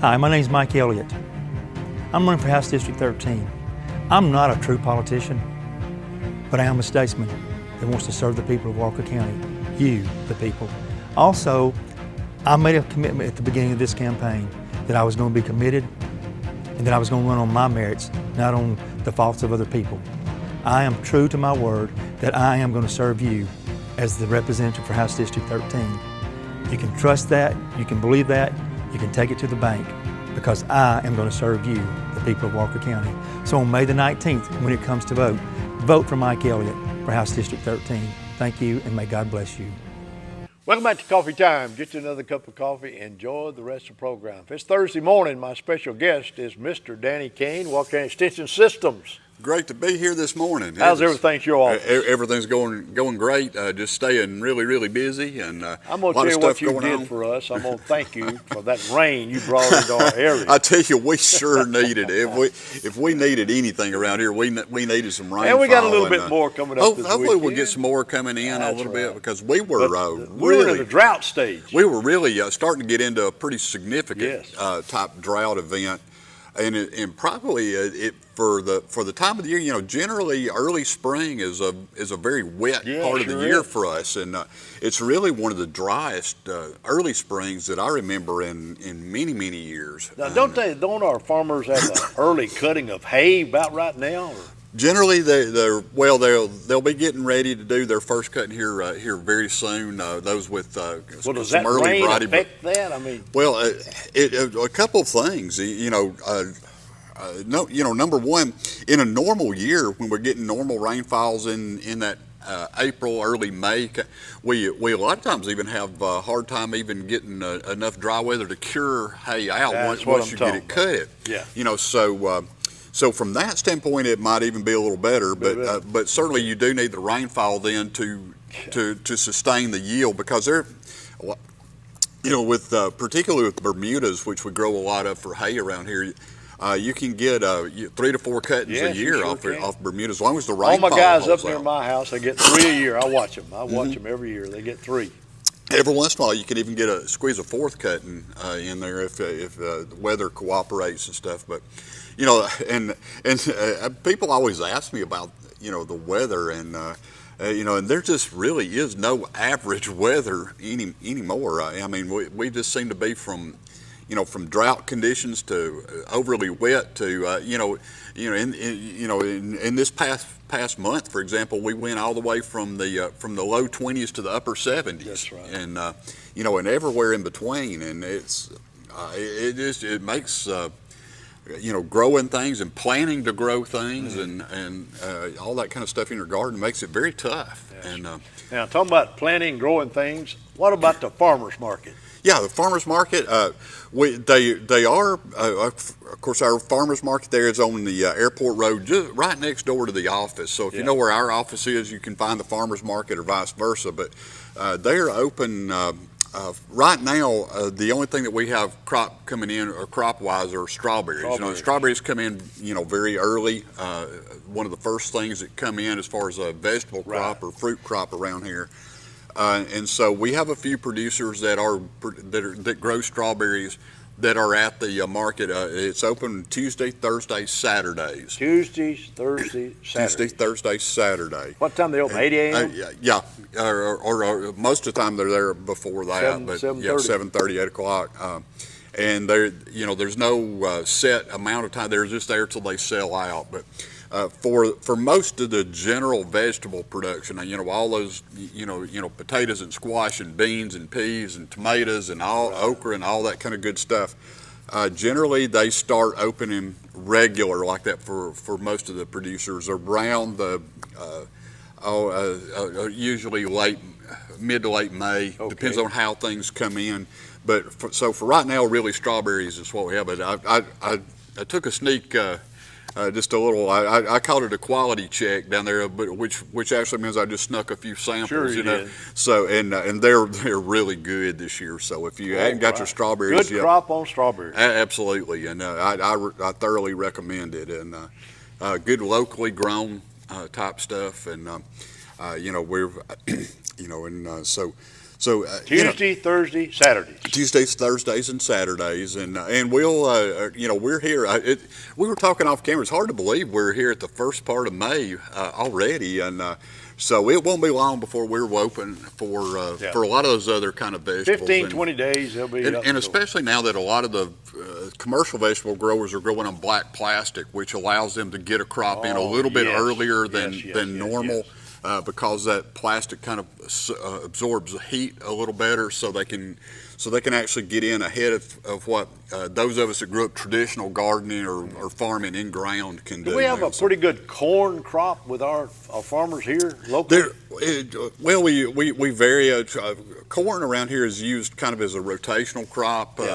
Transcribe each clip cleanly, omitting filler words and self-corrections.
Hi, my name is Mike Elliott. I'm running for House District 13. I'm not a true politician, but I am a statesman that wants to serve the people of Walker County, you, the people. Also, I made a commitment at the beginning of this campaign that I was going to be committed and that I was going to run on my merits, not on the faults of other people. I am true to my word that I am going to serve you as the representative for House District 13. You can trust that, you can believe that, you can take it to the bank, because I am going to serve you, the people of Walker County. So on May the 19th, when it comes to vote for Mike Elliott for House District 13. Thank you, and may God bless you. Welcome back to Coffee Time. Get you another cup of coffee. Enjoy the rest of the program. It's Thursday morning. My special guest is Mr. Danny Cain, Walker County Extension Systems. Great to be here this morning. How's everything at your office? Everything's going great. Just staying really busy, and I'm going to tell you what you did for us. I'm going to thank you for that rain you brought into our area. I tell you, we sure needed it. If we needed anything around here, we needed some rain. And we got a little bit more coming up this hopefully weekend. We'll get some more coming in a little bit, because we were we were in a drought stage. We were really starting to get into a pretty significant type drought event. And probably for the time of the year, generally early spring is a very wet part of the year for us, and it's really one of the driest early springs that I remember in many years. Now, don't our farmers have an early cutting of hay about right now? Or? Generally, they'll be getting ready to do their first cutting here very soon. Those with does some that early rain variety. affect that? I mean, well, a couple of things. Number one, in a normal year, when we're getting normal rainfalls in that April, early May, we a lot of times even have a hard time even getting enough dry weather to cure hay out once you get it cut. Yeah. So from that standpoint, it might even be a little better, but certainly you do need the rainfall then to sustain the yield, because they're, particularly with Bermudas, which we grow a lot of for hay around here, you can get 3 to 4 cuttings a year off Bermudas, as long as the rainfall. All my guys up near my house, they get 3 a year. I watch them. I watch them every year. They get 3. Every once in a while, you can even squeeze a 4th cutting in there if the weather cooperates and stuff. But and people always ask me about the weather, and and there just really is no average weather anymore. I mean, we just seem to be from drought conditions to overly wet to in this past month, for example, we went all the way from the low 20s to the upper 70s. That's right. And and everywhere in between, and it makes growing things and planning to grow things and all that kind of stuff in your garden makes it very tough. Yes. And now, talking about planting, growing things, what about the farmers market? Yeah, the farmers market. They are, of course, our farmers market there is on the airport road, just right next door to the office. So if you know where our office is, you can find the farmers market, or vice versa. But they are open right now. The only thing that we have crop coming in, or crop-wise, are strawberries. Strawberries come in, very early. One of the first things that come in as far as a vegetable crop or fruit crop around here. And so we have a few producers that grow strawberries that are at the market. It's open Tuesday, Thursday, Saturdays. Tuesday, Thursday, Saturday. What time they open? 8 a.m.? Yeah, or most of the time they're there before that. 7:30, 8 o'clock. And there's no set amount of time. They're just there till they sell out. But for most of the general vegetable production, all those potatoes and squash and beans and peas and tomatoes and okra and all that kind of good stuff, generally they start opening regular like that for most of the producers around the usually mid to late May. Depends on how things come in. But for right now, really strawberries is what we have. But I took a sneak. Just a little. I called it a quality check down there, but which actually means I just snuck a few samples. Sure, you did. So and they're really good this year. So if you hadn't got your strawberries good crop on strawberries. Absolutely, and I thoroughly recommend it. And good locally grown type stuff, and we're and so So Tuesday, Thursday, Saturdays. Tuesdays, Thursdays, and Saturdays, and we'll we're here. We were talking off camera. It's hard to believe we're here at the first part of May already, and so it won't be long before we're open for a lot of those other kind of vegetables. 15, 20 days, they'll be up and especially now that a lot of the commercial vegetable growers are growing on black plastic, which allows them to get a crop in a little bit earlier than normal. Because that plastic kind of absorbs the heat a little better, so they can actually get in ahead of what those of us that grew up traditional gardening or farming in ground can do. Do we have a pretty good corn crop with our farmers here locally? Well, we vary. Corn around here is used kind of as a rotational crop. We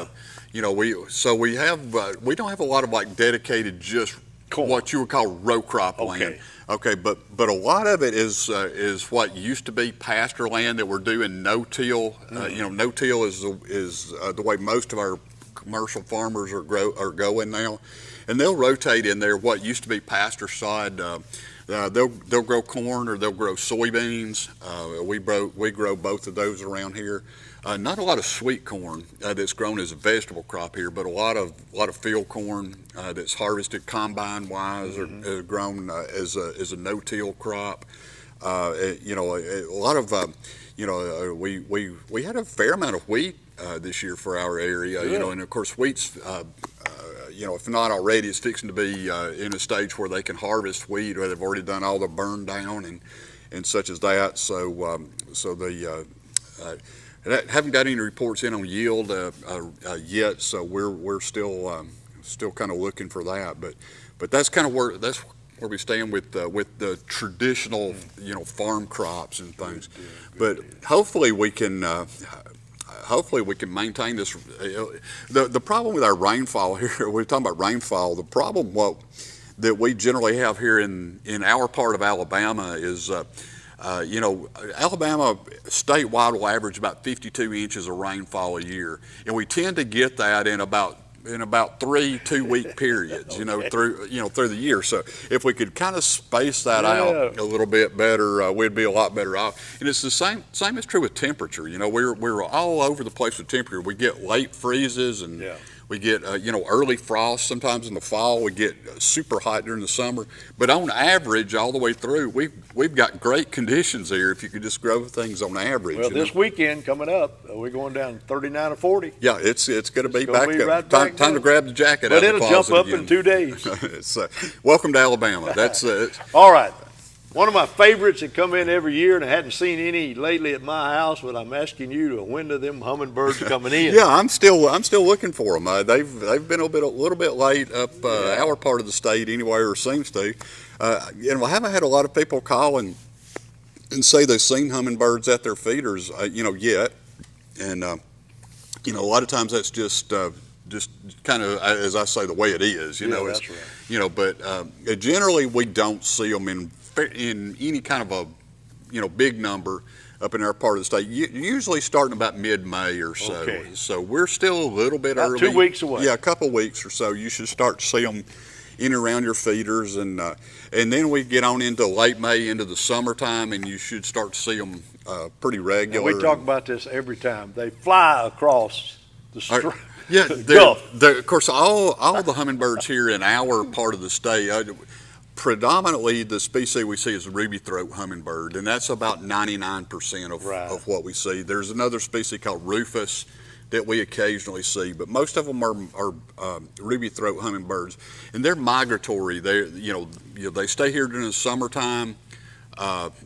don't have a lot of like dedicated just corn. What you would call row crop land. Okay, but a lot of it is what used to be pasture land that we're doing no-till. No-till is the way most of our commercial farmers are going now, and they'll rotate in there what used to be pasture side. They'll grow corn or they'll grow soybeans. We grow both of those around here. Not a lot of sweet corn that's grown as a vegetable crop here, but a lot of field corn that's harvested combine wise or grown as a no-till crop. A lot of we had a fair amount of wheat this year for our area. And of course wheat's if not already, it's fixing to be in a stage where they can harvest wheat, or they've already done all the burn down and such as that. Haven't got any reports in on yield yet, so we're still kind of looking for that. But that's kind of where we stand with the traditional farm crops and things. But hopefully we can maintain this. The problem with our rainfall here, we're talking about rainfall. The problem that we generally have here in our part of Alabama is. Alabama statewide will average about 52 inches of rainfall a year, and we tend to get that in about 3 2-week periods, through the year. So if we could kind of space that out a little bit better, we'd be a lot better off. And it's the same is true with temperature. We're all over the place with temperature. We get late freezes and we get early frost sometimes in the fall. We get super hot during the summer. But on average, all the way through, we've got great conditions here if you could just grow things on average. Well, this weekend coming up, we're going down 39 or 40. Yeah, it's going to be back up. Time to grab the jacket out of the closet. But it'll jump up in 2 days. Welcome to Alabama. That's all right. One of my favorites that come in every year, and I hadn't seen any lately at my house, but I'm asking you to when do them hummingbirds coming in? Yeah, I'm still looking for them. They've been a little bit late up our part of the state anyway, or seems to. And I haven't had a lot of people call and say they've seen hummingbirds at their feeders, yet. And a lot of times that's just kind of, as I say, the way it is. That's right. But generally we don't see them in any kind of a big number up in our part of the state, usually starting about mid-May or so. Okay. So we're still a little bit about early. 2 weeks away. Yeah, a couple of weeks or so. You should start to see them in and around your feeders, and then we get on into late May, into the summertime, and you should start to see them pretty regular. And we talk about this every time. They fly across the street. Yeah, of course, all the hummingbirds here in our part of the state. Predominantly, the species we see is the ruby throat hummingbird, and that's about 99% of what we see. There's another species called rufus that we occasionally see, but most of them are ruby throat hummingbirds, and they're migratory. They stay here during the summertime.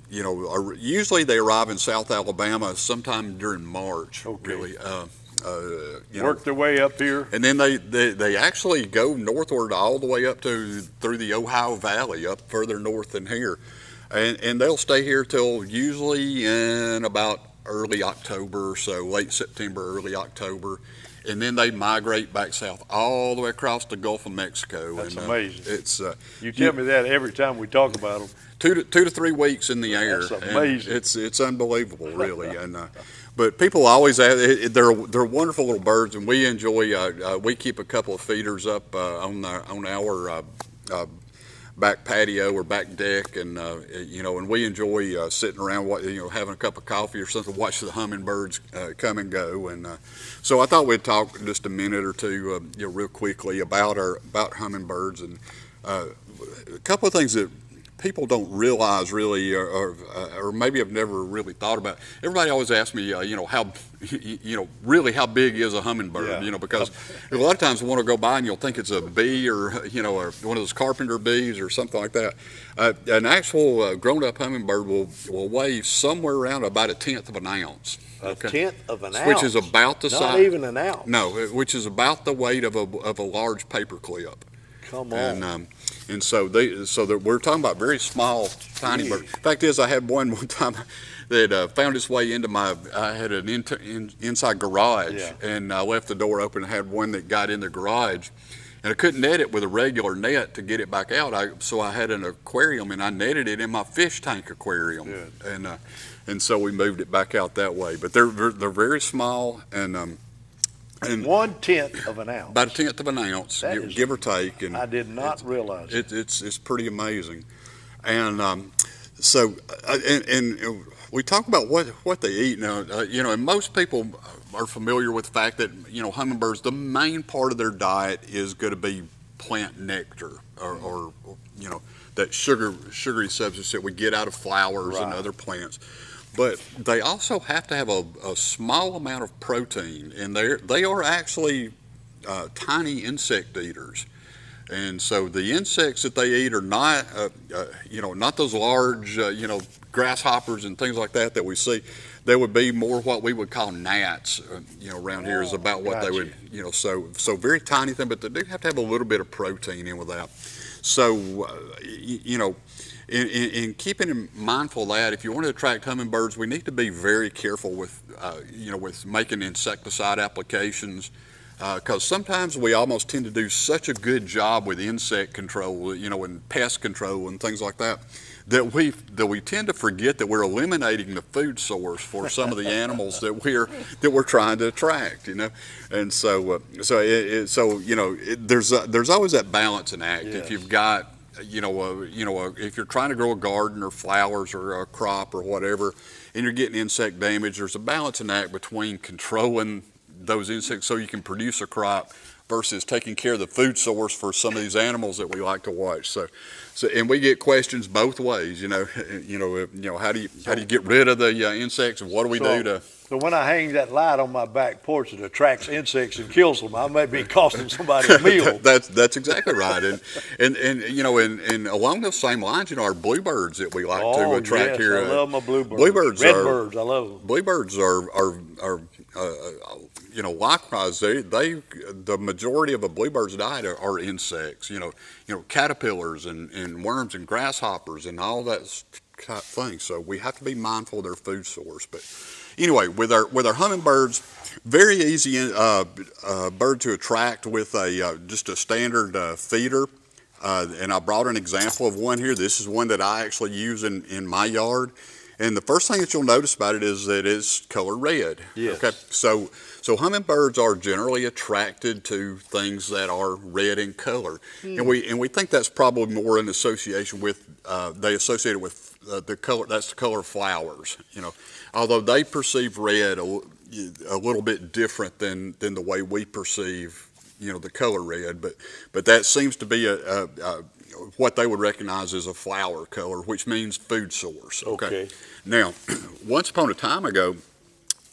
Usually they arrive in South Alabama sometime during March. Okay. Really. Work their way up here, and then they actually go northward all the way up through the Ohio Valley, up further north than here, and they'll stay here till usually in about early October or so, late September, early October, and then they migrate back south all the way across the Gulf of Mexico. That's amazing. It's you tell me that every time we talk about them. 2 to 3 weeks in the air. That's amazing. It's unbelievable, really. And but people always ask, they're wonderful little birds, and we enjoy. We keep a couple of feeders up on our back patio or back deck, and and we enjoy sitting around, having a cup of coffee or something, watch the hummingbirds come and go. And so I thought we'd talk just a minute or two, real quickly about hummingbirds, and a couple of things that people don't realize really, or maybe have never really thought about. Everybody always asks me, how, really how big is a hummingbird? Yeah. Because a lot of times you want to go by and you'll think it's a bee or or one of those carpenter bees or something like that. An actual grown-up hummingbird will weigh somewhere around about 1/10 of an ounce. A tenth of an ounce, which is about the size. Not even an ounce. No, which is about the weight of a large paper clip. Come on. And so we're talking about very small, tiny birds. Fact is, I had one time that found its way into I had an inside garage, and I left the door open and had one that got in the garage, and I couldn't net it with a regular net to get it back out. So I had an aquarium, and I netted it in my fish tank aquarium. Good. And so we moved it back out that way. But they're very small, and 1/10 of an ounce. About 1/10 of an ounce, give or take. And I did not realize it. It's pretty amazing. And we talk about what they eat now. And most people are familiar with the fact that hummingbirds, the main part of their diet is going to be plant nectar, or that sugary substance that we get out of flowers and other plants. But they also have to have a small amount of protein, and they are actually tiny insect eaters. And so the insects that they eat are not, not those large, grasshoppers and things like that we see. They would be more what we would call gnats, around here is about what they would, so very tiny thing, but they do have to have a little bit of protein in with that. So, in keeping mindful of that, if you want to attract hummingbirds, we need to be very careful with, with making insecticide applications, because sometimes we almost tend to do such a good job with insect control, and pest control and things like that, that we tend to forget that we're eliminating the food source for some of the animals that we're trying to attract, and so there's always that balancing act. Yes. If you've got if you're trying to grow a garden or flowers or a crop or whatever, and you're getting insect damage, there's a balancing act between controlling those insects so you can produce a crop versus taking care of the food source for some of these animals that we like to watch. So and we get questions both ways. How do you get rid of the insects, and what do we do to? So when I hang that light on my back porch that attracts insects and kills them, I may be costing somebody a meal. That's exactly right. And along those same lines, our bluebirds that we like to attract here. I love my bluebirds. Redbirds, I love them. Bluebirds are likewise, the majority of a bluebird's diet are insects. Caterpillars and worms and grasshoppers and all that kind of thing. So we have to be mindful of their food source. But anyway, with our hummingbirds, very easy bird to attract with just a standard feeder. And I brought an example of one here. This is one that I actually use in my yard. And the first thing that you'll notice about it is that it's color red. Yes. Okay. So hummingbirds are generally attracted to things that are red in color, and we think that's probably more in association with they associate it with the color. That's the color of flowers. Although they perceive red a little bit different than the way we perceive the color red, but that seems to be what they would recognize as a flower color, which means food source. Okay. Now, once upon a time ago,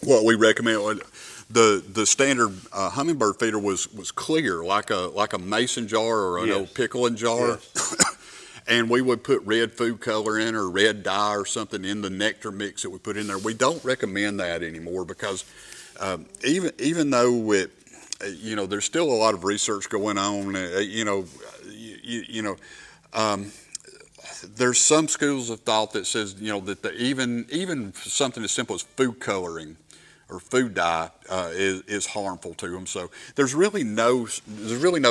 what we recommend, the standard hummingbird feeder was clear, like a mason jar or an old pickling jar. Yes. And we would put red food color in or red dye or something in the nectar mix that we put in there. We don't recommend that anymore because even though it, there's still a lot of research going on, there's some schools of thought that says, that even something as simple as food coloring or food dye is harmful to them. So there's really no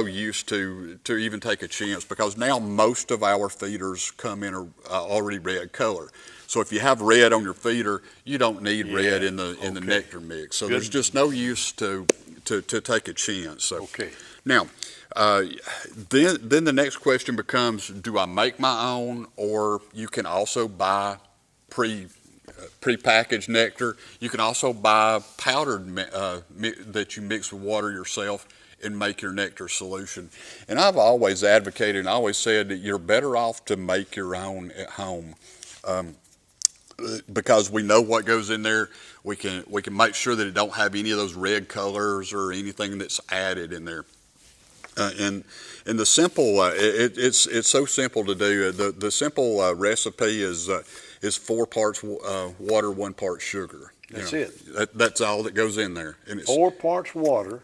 use to even take a chance, because now most of our feeders come in a already red color. So if you have red on your feeder, you don't need red in the nectar mix. So there's just no use to take a chance. So Now, then the next question becomes, do I make my own, or you can also buy prepackaged nectar. You can also buy powdered that you mix with water yourself and make your nectar solution. And I've always advocated and always said that you're better off to make your own at home. Because we know what goes in there, we can make sure that it don't have any of those red colors or anything that's added in there. And the simple, it's so simple to do. The simple recipe is 4 parts water, 1 part sugar. That's it. That's all that goes in there. And it's 4 parts water,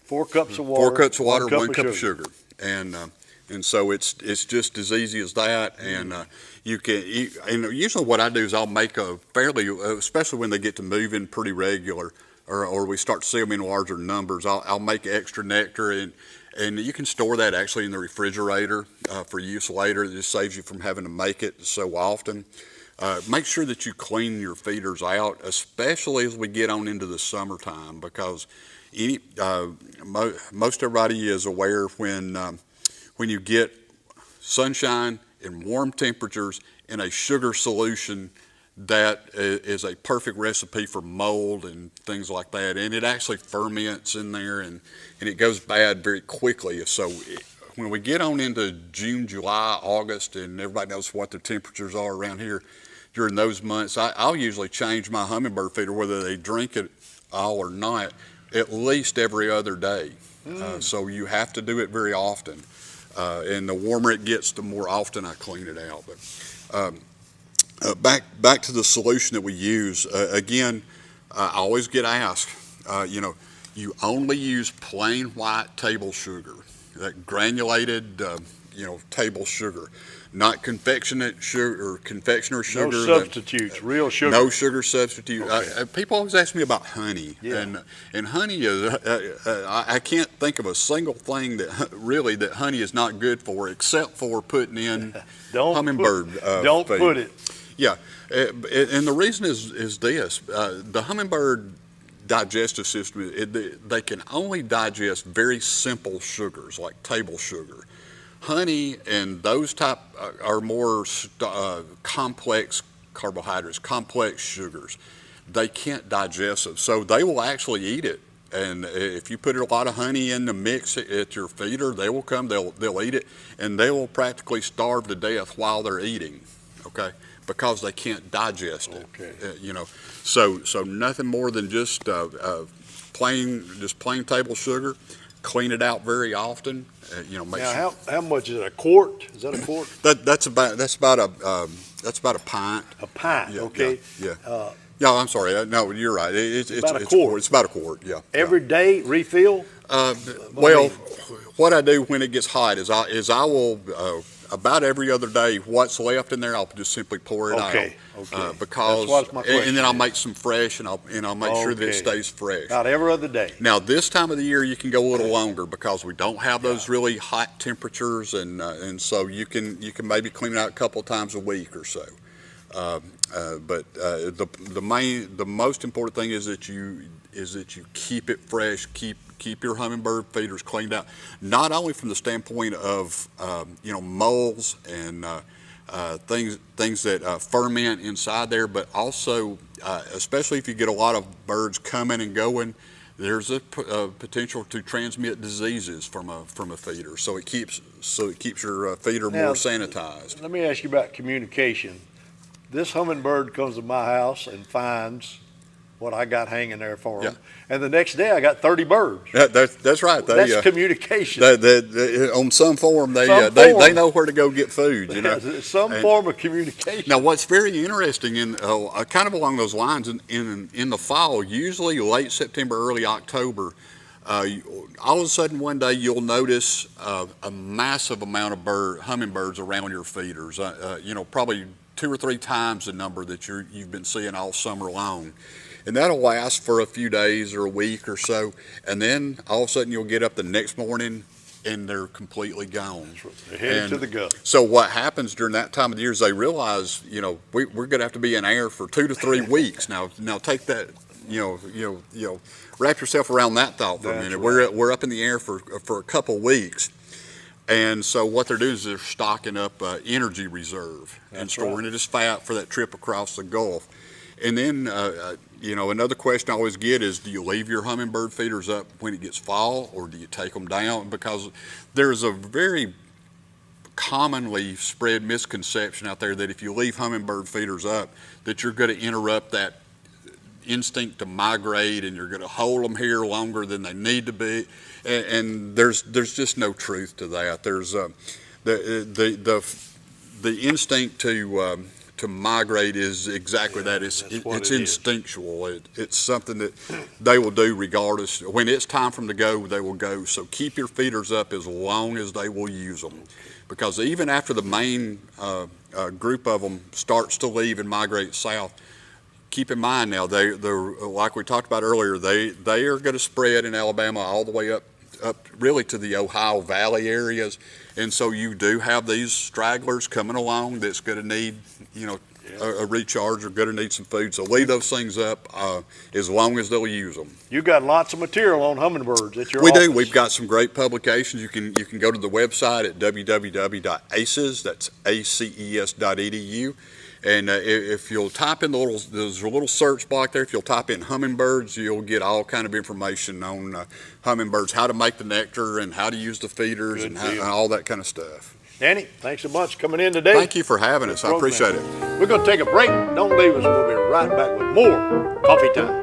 4 cups of water. 4 cups of water, 1 cup of of sugar. And so it's just as easy as that. And you can eat, and usually what I do is I'll make a fairly, especially when they get to moving pretty regular, or we start to see them in larger numbers, I'll make extra nectar, and you can store that actually in the refrigerator for use later. It just saves you from having to make it so often. Make sure that you clean your feeders out, especially as we get on into the summertime, because most everybody is aware when you get sunshine and warm temperatures in a sugar solution, that is a perfect recipe for mold and things like that. And it actually ferments in there, and it goes bad very quickly. So when we get on into June, July, August, and everybody knows what the temperatures are around here during those months, I'll usually change my hummingbird feeder, whether they drink it all or not, at least every other day. So you have to do it very often. And the warmer it gets, the more often I clean it out. But back to the solution that we use. Again, I always get asked, you only use plain white table sugar, that granulated, table sugar, not confectioner sugar. No substitutes, real sugar. No sugar substitute. Okay. People always ask me about honey, yeah. and honey is. I can't think of a single thing that honey is not good for, except for putting in hummingbird. Don't feed. put it. Yeah, and the reason is this: the hummingbird digestive system, they can only digest very simple sugars like table sugar. Honey and those type are more complex carbohydrates, complex sugars. They can't digest them, so they will actually eat it. And if you put a lot of honey in the mix at your feeder, they will come, they'll eat it, and they will practically starve to death while they're eating, okay? Because they can't digest it. Okay. So nothing more than just plain table sugar. Clean it out very often. Make now, sure. how much is it? A quart? Is that a quart? That's about a pint. A pint. Yeah, okay. Yeah. Yeah, I'm sorry. No, you're right. It's about a quart. It's about a quart. Yeah. Every day refill. Well, what I do when it gets hot is I will about every other day, what's left in there, I'll just simply pour it out. Okay. Because that's my question. And then I'll make some fresh, and I'll make sure that it stays fresh. About every other day. Now this time of the year you can go a little longer because we don't have those really hot temperatures, and so you can maybe clean it out a couple of times a week or so. But the most important thing is that you keep it fresh, keep your hummingbird feeders cleaned out, not only from the standpoint of moles and things that ferment inside there, but also especially if you get a lot of birds coming and going, there's a potential to transmit diseases from a feeder. So it keeps your feeder more sanitized. Let me ask you about communication. This hummingbird comes to my house and finds what I got hanging there for him, and the next day I got 30 birds. That's right. That's communication. On some form, they know where to go get food. Some form of communication. Now, what's very interesting, in kind of along those lines, in the fall, usually late September, early October, all of a sudden one day you'll notice a massive amount of hummingbirds around your feeders. Probably 2 or 3 times the number that you've been seeing all summer long. And that'll last for a few days or a week or so, and then all of a sudden you'll get up the next morning and they're completely gone. They're headed to the gut. So what happens during that time of the year is they realize, we're going to have to be in air for 2 to 3 weeks. Now take that wrap yourself around that thought for a minute. Right. We're up in the air for a couple weeks. And so what they're doing is they're stocking up energy reserve and storing it as fat for that trip across the Gulf. And then, another question I always get is, do you leave your hummingbird feeders up when it gets fall, or do you take them down? Because there's a very commonly spread misconception out there that if you leave hummingbird feeders up, that you're going to interrupt that instinct to migrate, and you're going to hold them here longer than they need to be. And there's just no truth to that. There's the instinct to migrate is exactly that. It's instinctual. It's something that they will do regardless. When it's time for them to go, they will go. So keep your feeders up as long as they will use them, because even after the main group of them starts to leave and migrate south, keep in mind now, they're like we talked about earlier, they are going to spread in Alabama all the way up really to the Ohio Valley areas. And so you do have these stragglers coming along that's going to need, a recharge, or going to need some food. So leave those things up as long as they'll use them. You got lots of material on hummingbirds at your We office. do. We've got some great publications. You can go to the website at www.aces, that's ACES.edu. And if you'll type in there's a little search block there. If you'll type in hummingbirds, you'll get all kind of information on hummingbirds, how to make the nectar and how to use the feeders and all that kind of stuff. Danny, thanks so much for coming in today. Thank you for having us. I appreciate it. We're going to take a break. Don't leave us. We'll be right back with more Coffee Time.